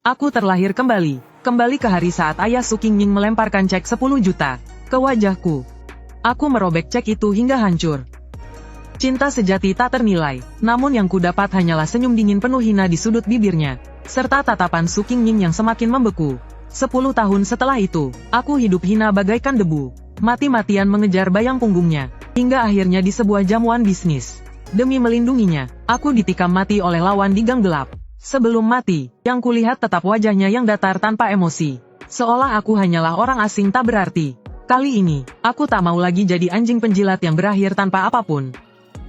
Aku terlahir kembali. Kembali ke hari saat ayah Su Qingming melemparkan cek 10 juta ke wajahku. Aku merobek cek itu hingga hancur. Cinta sejati tak ternilai, namun yang kudapat hanyalah senyum dingin penuh hina di sudut bibirnya, serta tatapan Su Qingming yang semakin membeku. 10 tahun setelah itu, aku hidup hina bagaikan debu, mati-matian mengejar bayang punggungnya, hingga akhirnya di sebuah jamuan bisnis. Demi melindunginya, aku ditikam mati oleh lawan di gang gelap. Sebelum mati, yang kulihat tetap wajahnya yang datar tanpa emosi. Seolah aku hanyalah orang asing tak berarti. Kali ini, aku tak mau lagi jadi anjing penjilat yang berakhir tanpa apapun.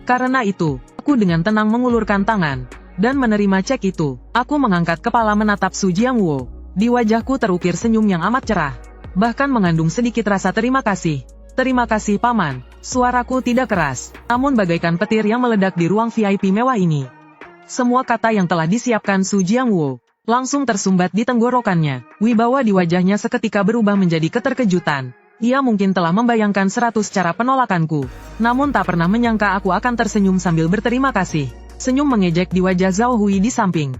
Karena itu, aku dengan tenang mengulurkan tangan, dan menerima cek itu. Aku mengangkat kepala menatap Su Jiangwo. Di wajahku terukir senyum yang amat cerah. Bahkan mengandung sedikit rasa terima kasih. Terima kasih paman. Suaraku tidak keras, namun bagaikan petir yang meledak di ruang VIP mewah ini. Semua kata yang telah disiapkan Su Jiangwo langsung tersumbat di tenggorokannya. Wibawa di wajahnya seketika berubah menjadi keterkejutan. Ia mungkin telah membayangkan 100 cara penolakanku, namun tak pernah menyangka aku akan tersenyum sambil berterima kasih. Senyum mengejek di wajah Zhao Hui di samping.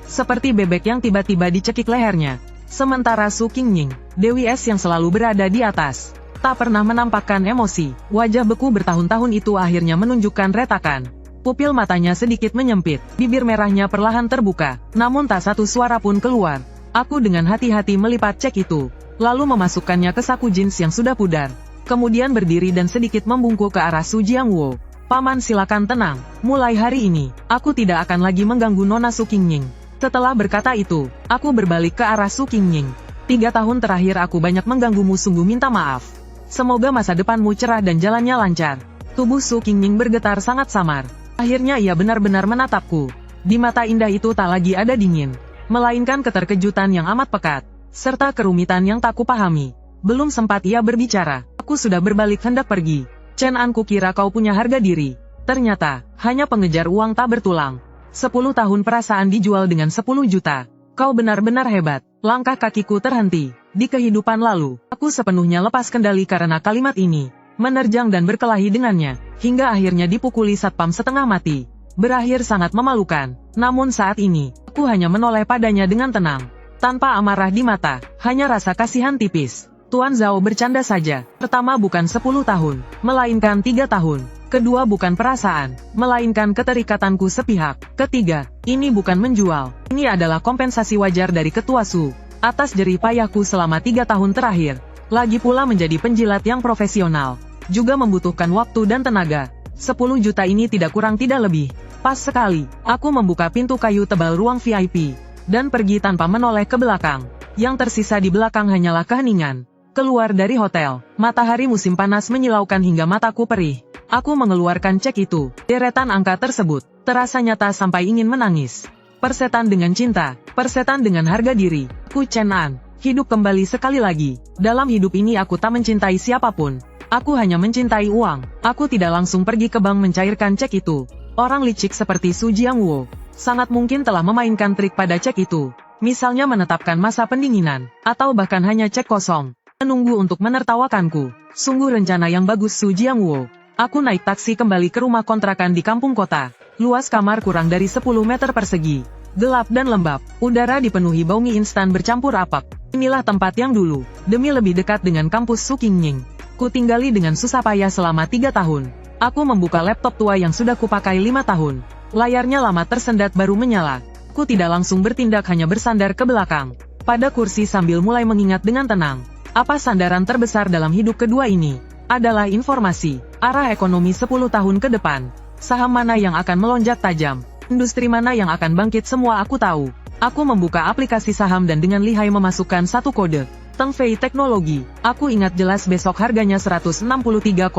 Seperti bebek yang tiba-tiba dicekik lehernya. Sementara Su Qingming, Dewi Es yang selalu berada di atas, tak pernah menampakkan emosi. Wajah beku bertahun-tahun itu akhirnya menunjukkan retakan. Pupil matanya sedikit menyempit, bibir merahnya perlahan terbuka, namun tak satu suara pun keluar. Aku dengan hati-hati melipat cek itu, lalu memasukkannya ke saku jeans yang sudah pudar. Kemudian berdiri dan sedikit membungkuk ke arah Su Jiangwo. Paman silakan tenang, mulai hari ini, aku tidak akan lagi mengganggu Nona Su Qingming. Setelah berkata itu, aku berbalik ke arah Su Qingming. 3 tahun terakhir aku banyak mengganggumu, sungguh minta maaf. Semoga masa depanmu cerah dan jalannya lancar. Tubuh Su Qingming bergetar sangat samar. Akhirnya ia benar-benar menatapku. Di mata indah itu tak lagi ada dingin, melainkan keterkejutan yang amat pekat, serta kerumitan yang tak kupahami. Belum sempat ia berbicara, aku sudah berbalik hendak pergi. Chen An, kukira kau punya harga diri. Ternyata, hanya pengejar uang tak bertulang. 10 tahun perasaan dijual dengan 10 juta. Kau benar-benar hebat. Langkah kakiku terhenti. Di kehidupan lalu, aku sepenuhnya lepas kendali karena kalimat ini. Menerjang dan berkelahi dengannya, hingga akhirnya dipukuli satpam setengah mati. Berakhir sangat memalukan. Namun saat ini, aku hanya menoleh padanya dengan tenang. Tanpa amarah di mata, hanya rasa kasihan tipis. Tuan Zhao bercanda saja. Pertama bukan 10 tahun, melainkan 3 tahun. Kedua bukan perasaan, melainkan keterikatanku sepihak. Ketiga, ini bukan menjual. Ini adalah kompensasi wajar dari Ketua Su atas jerih payahku selama 3 tahun terakhir. Lagi pula menjadi penjilat yang profesional juga membutuhkan waktu dan tenaga. 10 juta ini tidak kurang tidak lebih. Pas sekali, aku membuka pintu kayu tebal ruang VIP, dan pergi tanpa menoleh ke belakang. Yang tersisa di belakang hanyalah keheningan. Keluar dari hotel, matahari musim panas menyilaukan hingga mataku perih. Aku mengeluarkan cek itu. Deretan angka tersebut terasa nyata sampai ingin menangis. Persetan dengan cinta, persetan dengan harga diri. Ku Chen An, hidup kembali sekali lagi. Dalam hidup ini aku tak mencintai siapapun. Aku hanya mencintai uang. Aku tidak langsung pergi ke bank mencairkan cek itu. Orang licik seperti Su Jiangwo sangat mungkin telah memainkan trik pada cek itu. Misalnya menetapkan masa pendinginan, atau bahkan hanya cek kosong, menunggu untuk menertawakanku. Sungguh rencana yang bagus Su Jiangwo. Aku naik taksi kembali ke rumah kontrakan di kampung kota. Luas kamar kurang dari 10 meter persegi. Gelap dan lembab, udara dipenuhi bau mie instan bercampur apek. Inilah tempat yang dulu, demi lebih dekat dengan kampus Su Qingming, ku tinggali dengan susah payah selama 3 tahun. Aku membuka laptop tua yang sudah kupakai 5 tahun. Layarnya lama tersendat baru menyala. Ku tidak langsung bertindak, hanya bersandar ke belakang pada kursi sambil mulai mengingat dengan tenang. Apa sandaran terbesar dalam hidup kedua ini? Adalah informasi, arah ekonomi 10 tahun ke depan. Saham mana yang akan melonjak tajam? Industri mana yang akan bangkit, semua aku tahu. Aku membuka aplikasi saham dan dengan lihai memasukkan satu kode. Tengfei Teknologi. Aku ingat jelas besok harganya 163,83.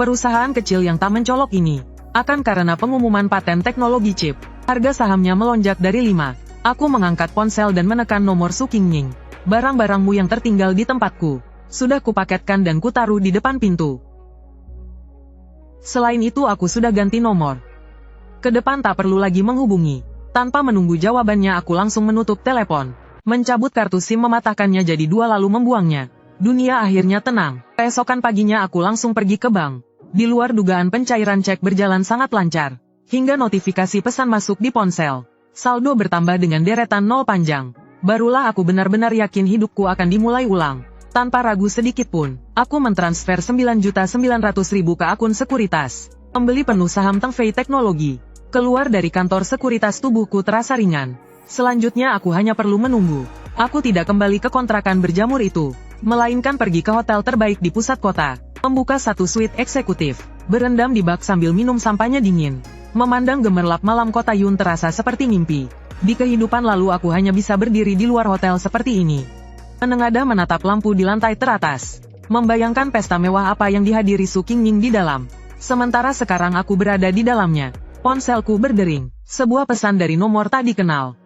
Perusahaan kecil yang tak mencolok ini. Akan karena pengumuman paten teknologi chip, harga sahamnya melonjak dari 5. Aku mengangkat ponsel dan menekan nomor Su Qingming. Barang-barangmu yang tertinggal di tempatku sudah kupaketkan dan kutaruh di depan pintu. Selain itu aku sudah ganti nomor. Ke depan tak perlu lagi menghubungi. Tanpa menunggu jawabannya aku langsung menutup telepon. Mencabut kartu SIM, mematahkannya jadi 2 lalu membuangnya. Dunia akhirnya tenang. Keesokan paginya aku langsung pergi ke bank. Di luar dugaan pencairan cek berjalan sangat lancar. Hingga notifikasi pesan masuk di ponsel. Saldo bertambah dengan deretan nol panjang. Barulah aku benar-benar yakin hidupku akan dimulai ulang. Tanpa ragu sedikit pun, aku mentransfer 9.900.000 ke akun sekuritas. Pembeli penuh saham Tengfei Teknologi. Keluar dari kantor sekuritas tubuhku terasa ringan. Selanjutnya aku hanya perlu menunggu. Aku tidak kembali ke kontrakan berjamur itu, melainkan pergi ke hotel terbaik di pusat kota. Membuka satu suite eksekutif. Berendam di bak sambil minum sampahnya dingin. Memandang gemerlap malam kota Yun terasa seperti mimpi. Di kehidupan lalu aku hanya bisa berdiri di luar hotel seperti ini. Menengadah menatap lampu di lantai teratas. Membayangkan pesta mewah apa yang dihadiri Su Qingming di dalam. Sementara sekarang aku berada di dalamnya. Ponselku berdering. Sebuah pesan dari nomor tak dikenal.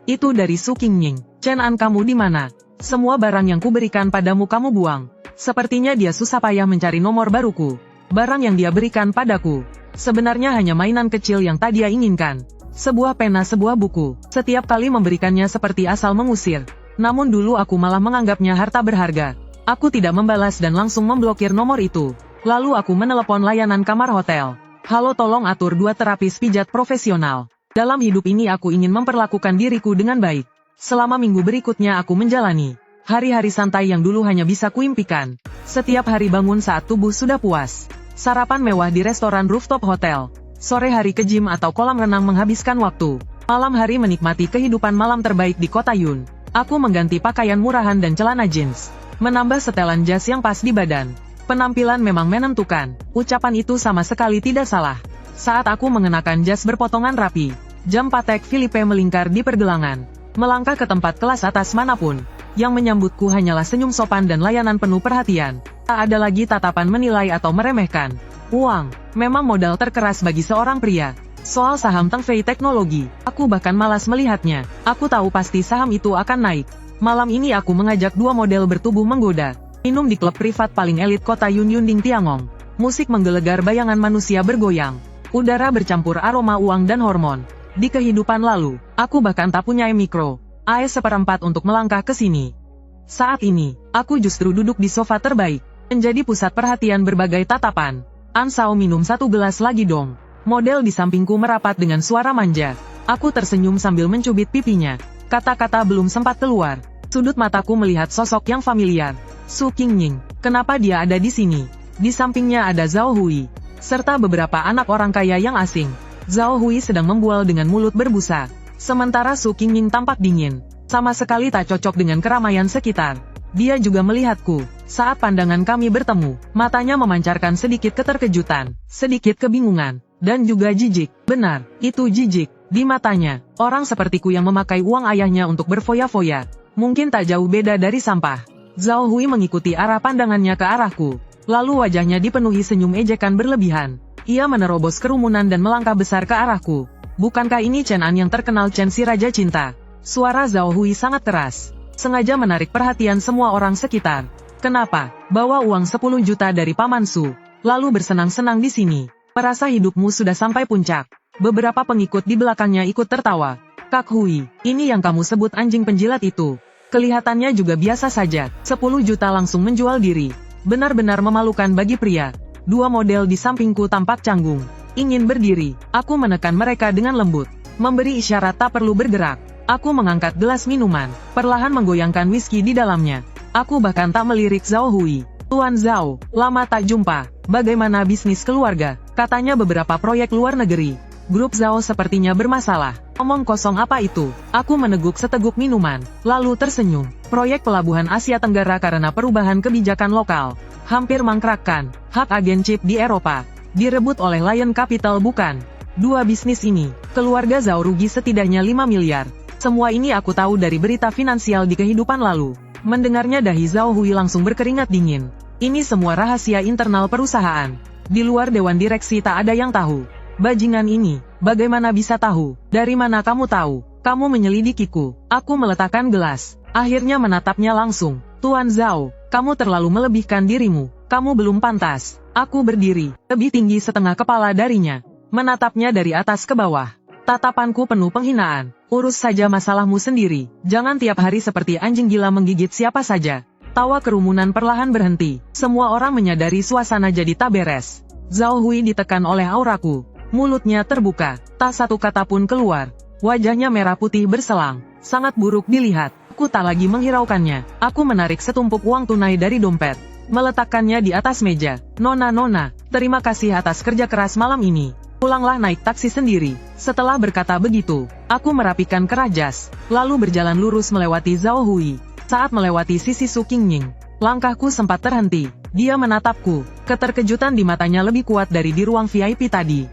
Itu dari Su Qingming. Chen An, kamu di mana? Semua barang yang kuberikan padamu kamu buang. Sepertinya dia susah payah mencari nomor baruku. Barang yang dia berikan padaku sebenarnya hanya mainan kecil yang tak dia inginkan. Sebuah pena, sebuah buku. Setiap kali memberikannya seperti asal mengusir. Namun dulu aku malah menganggapnya harta berharga. Aku tidak membalas dan langsung memblokir nomor itu. Lalu aku menelepon layanan kamar hotel. Halo, tolong atur 2 terapis pijat profesional. Dalam hidup ini aku ingin memperlakukan diriku dengan baik. Selama minggu berikutnya aku menjalani hari-hari santai yang dulu hanya bisa kuimpikan. Setiap hari bangun saat tubuh sudah puas. Sarapan mewah di restoran rooftop hotel. Sore hari ke gym atau kolam renang menghabiskan waktu. Malam hari menikmati kehidupan malam terbaik di kota Yun. Aku mengganti pakaian murahan dan celana jeans. Menambah setelan jas yang pas di badan. Penampilan memang menentukan. Ucapan itu sama sekali tidak salah. Saat aku mengenakan jas berpotongan rapi, jam Patek Philippe melingkar di pergelangan. Melangkah ke tempat kelas atas manapun. Yang menyambutku hanyalah senyum sopan dan layanan penuh perhatian. Tak ada lagi tatapan menilai atau meremehkan. Uang, memang modal terkeras bagi seorang pria. Soal saham Tengfei Teknologi, aku bahkan malas melihatnya. Aku tahu pasti saham itu akan naik. Malam ini aku mengajak 2 model bertubuh menggoda. Minum di klub privat paling elit kota Yun, Yunding Tiangong. Musik menggelegar bayangan manusia bergoyang. Udara bercampur aroma uang dan hormon. Di kehidupan lalu, aku bahkan tak punya mikro AS seperempat untuk melangkah ke sini. Saat ini, aku justru duduk di sofa terbaik. Menjadi pusat perhatian berbagai tatapan. Ansao, minum 1 gelas lagi dong. Model di sampingku merapat dengan suara manja. Aku tersenyum sambil mencubit pipinya. Kata-kata belum sempat keluar. Sudut mataku melihat sosok yang familiar. Su Qingming. Kenapa dia ada di sini? Di sampingnya ada Zhao Hui. Serta beberapa anak orang kaya yang asing. Zhao Hui sedang membual dengan mulut berbusa. Sementara Su Qingming tampak dingin. Sama sekali tak cocok dengan keramaian sekitar. Dia juga melihatku. Saat pandangan kami bertemu, matanya memancarkan sedikit keterkejutan, sedikit kebingungan, dan juga jijik. Benar, itu jijik. Di matanya, orang sepertiku yang memakai uang ayahnya untuk berfoya-foya, mungkin tak jauh beda dari sampah. Zhao Hui mengikuti arah pandangannya ke arahku. Lalu wajahnya dipenuhi senyum ejekan berlebihan. Ia menerobos kerumunan dan melangkah besar ke arahku. Bukankah ini Chen An yang terkenal Chen si Raja Cinta? Suara Zhao Hui sangat keras. Sengaja menarik perhatian semua orang sekitar. Kenapa? Bawa uang 10 juta dari Paman Su, lalu bersenang-senang di sini. Merasa hidupmu sudah sampai puncak. Beberapa pengikut di belakangnya ikut tertawa. Kak Hui, ini yang kamu sebut anjing penjilat itu. Kelihatannya juga biasa saja. 10 juta langsung menjual diri. Benar-benar memalukan bagi pria. 2 model di sampingku tampak canggung. Ingin berdiri. Aku menekan mereka dengan lembut. Memberi isyarat tak perlu bergerak. Aku mengangkat gelas minuman, perlahan menggoyangkan whisky di dalamnya. Aku bahkan tak melirik Zhao Hui. Tuan Zhao, lama tak jumpa. Bagaimana bisnis keluarga? Katanya beberapa proyek luar negeri. Grup Zhao sepertinya bermasalah. Omong kosong apa itu? Aku meneguk seteguk minuman, lalu tersenyum. Proyek pelabuhan Asia Tenggara karena perubahan kebijakan lokal. Hampir mangkrakkan. Hak agen chip di Eropa. Direbut oleh Lion Capital bukan? 2 bisnis ini, keluarga Zhao rugi setidaknya 5 miliar. Semua ini aku tahu dari berita finansial di kehidupan lalu. Mendengarnya dahi Zhao Hui langsung berkeringat dingin. Ini semua rahasia internal perusahaan. Di luar dewan direksi tak ada yang tahu. Bajingan ini, bagaimana bisa tahu? Dari mana kamu tahu? Kamu menyelidikiku. Aku meletakkan gelas. Akhirnya menatapnya langsung. Tuan Zhao, kamu terlalu melebihkan dirimu. Kamu belum pantas. Aku berdiri, lebih tinggi setengah kepala darinya. Menatapnya dari atas ke bawah. Tatapanku penuh penghinaan. Urus saja masalahmu sendiri. Jangan tiap hari seperti anjing gila menggigit siapa saja. Tawa kerumunan perlahan berhenti. Semua orang menyadari suasana jadi tak beres. Zhao Hui ditekan oleh auraku. Mulutnya terbuka, tak satu kata pun keluar. Wajahnya merah putih berselang, sangat buruk dilihat. Aku tak lagi menghiraukannya. Aku menarik setumpuk uang tunai dari dompet, meletakkannya di atas meja. Nona, terima kasih atas kerja keras malam ini. Pulanglah naik taksi sendiri. Setelah berkata begitu, aku merapikan kerah jas, lalu berjalan lurus melewati Zhao Hui. Saat melewati sisi Su Qingning, langkahku sempat terhenti. Dia menatapku. Keterkejutan di matanya lebih kuat dari di ruang VIP tadi.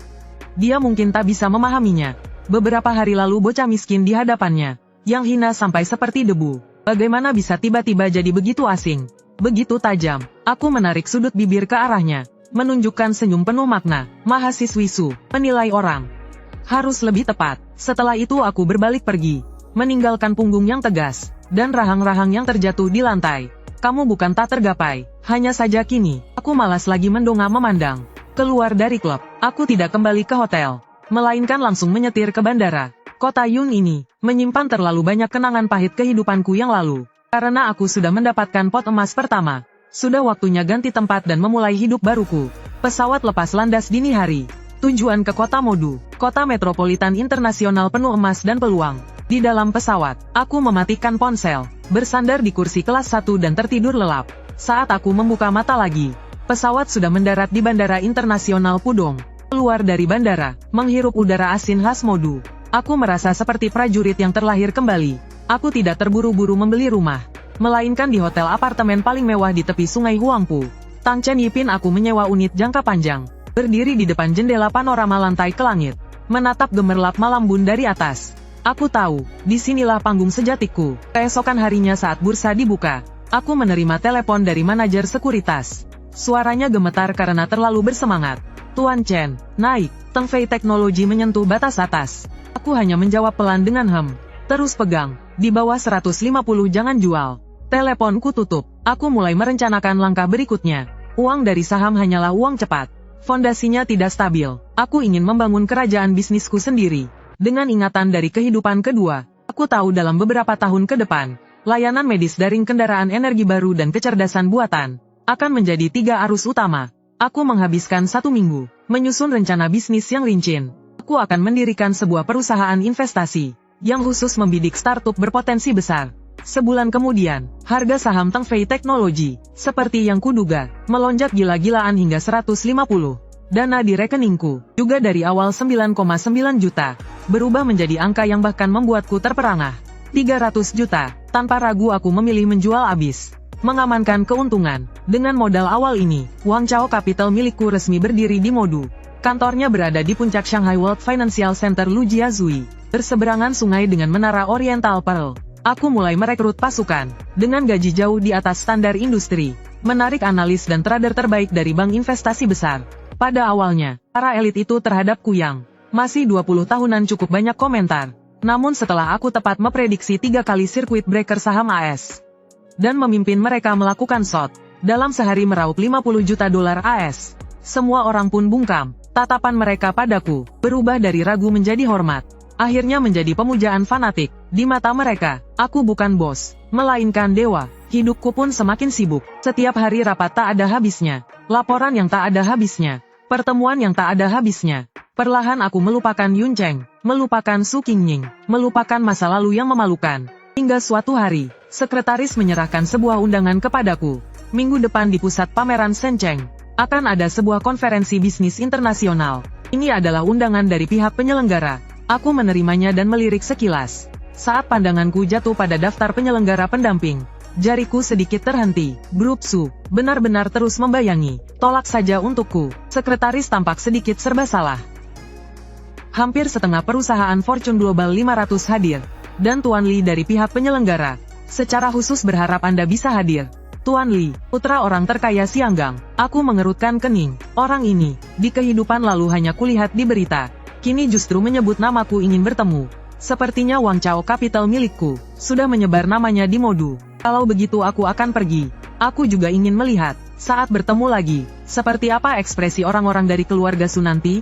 Dia mungkin tak bisa memahaminya. Beberapa hari lalu bocah miskin di hadapannya, yang hina sampai seperti debu, bagaimana bisa tiba-tiba jadi begitu asing, begitu tajam. Aku menarik sudut bibir ke arahnya, menunjukkan senyum penuh makna. Mahasiswi Su, penilai orang. Harus lebih tepat. Setelah itu aku berbalik pergi, meninggalkan punggung yang tegas, dan rahang-rahang yang terjatuh di lantai. Kamu bukan tak tergapai, hanya saja kini, aku malas lagi mendongak memandang. Keluar dari klub, aku tidak kembali ke hotel, melainkan langsung menyetir ke bandara. Kota Yun ini, menyimpan terlalu banyak kenangan pahit kehidupanku yang lalu. Karena aku sudah mendapatkan pot emas pertama, sudah waktunya ganti tempat dan memulai hidup baruku. Pesawat lepas landas dini hari. Tujuan ke kota Modu, kota metropolitan internasional penuh emas dan peluang. Di dalam pesawat, aku mematikan ponsel, bersandar di kursi kelas 1 dan tertidur lelap. Saat aku membuka mata lagi, pesawat sudah mendarat di Bandara Internasional Pudong. Keluar dari bandara, menghirup udara asin khas Modu. Aku merasa seperti prajurit yang terlahir kembali. Aku tidak terburu-buru membeli rumah, melainkan di hotel apartemen paling mewah di tepi sungai Huangpu. Tang Chen Yipin aku menyewa unit jangka panjang, berdiri di depan jendela panorama lantai ke langit, menatap gemerlap malam bun dari atas. Aku tahu, disinilah panggung sejatiku. Keesokan harinya saat bursa dibuka, aku menerima telepon dari manajer sekuritas. Suaranya gemetar karena terlalu bersemangat. Tuan Chen, naik. Teng Fei Teknologi menyentuh batas atas. Aku hanya menjawab pelan dengan hem. Terus pegang. Di bawah 150 jangan jual. Teleponku tutup. Aku mulai merencanakan langkah berikutnya. Uang dari saham hanyalah uang cepat. Fondasinya tidak stabil. Aku ingin membangun kerajaan bisnisku sendiri. Dengan ingatan dari kehidupan kedua, aku tahu dalam beberapa tahun ke depan, layanan medis daring kendaraan energi baru dan kecerdasan buatan akan menjadi 3 arus utama. Aku menghabiskan 1 minggu, menyusun rencana bisnis yang rinci. Aku akan mendirikan sebuah perusahaan investasi, yang khusus membidik startup berpotensi besar. Sebulan kemudian, harga saham Teng Fei Teknologi, seperti yang kuduga, melonjak gila-gilaan hingga 150. Dana di rekeningku, juga dari awal 9,9 juta, berubah menjadi angka yang bahkan membuatku terperangah. 300 juta, tanpa ragu aku memilih menjual habis. Mengamankan keuntungan. Dengan modal awal ini, Wang Chao Capital milikku resmi berdiri di Modu. Kantornya berada di puncak Shanghai World Financial Center Lujiazui, berseberangan sungai dengan Menara Oriental Pearl. Aku mulai merekrut pasukan, dengan gaji jauh di atas standar industri, menarik analis dan trader terbaik dari bank investasi besar. Pada awalnya, para elit itu terhadapku yang masih 20 tahunan cukup banyak komentar. Namun setelah aku tepat memprediksi 3 kali sirkuit breaker saham AS, dan memimpin mereka melakukan short, dalam sehari meraup 50 juta dolar AS. Semua orang pun bungkam, tatapan mereka padaku, berubah dari ragu menjadi hormat. Akhirnya menjadi pemujaan fanatik. Di mata mereka, aku bukan bos, melainkan dewa. Hidupku pun semakin sibuk. Setiap hari rapat tak ada habisnya. Laporan yang tak ada habisnya. Pertemuan yang tak ada habisnya. Perlahan aku melupakan Yun Cheng, melupakan Su Qingning, melupakan masa lalu yang memalukan. Hingga suatu hari, sekretaris menyerahkan sebuah undangan kepadaku. Minggu depan di pusat pameran Shenzhen, akan ada sebuah konferensi bisnis internasional. Ini adalah undangan dari pihak penyelenggara. Aku menerimanya dan melirik sekilas. Saat pandanganku jatuh pada daftar penyelenggara pendamping, jariku sedikit terhenti. Grup Su, benar-benar terus membayangi. Tolak saja untukku. Sekretaris tampak sedikit serba salah. Hampir setengah perusahaan Fortune Global 500 hadir. Dan Tuan Li dari pihak penyelenggara. Secara khusus berharap Anda bisa hadir. Tuan Li, putra orang terkaya Sianggang. Aku mengerutkan kening. Orang ini, di kehidupan lalu hanya kulihat di berita. Kini justru menyebut namaku ingin bertemu. Sepertinya Wang Chao Capital milikku, sudah menyebar namanya di Modu. Kalau begitu aku akan pergi. Aku juga ingin melihat, saat bertemu lagi, seperti apa ekspresi orang-orang dari keluarga Su nanti.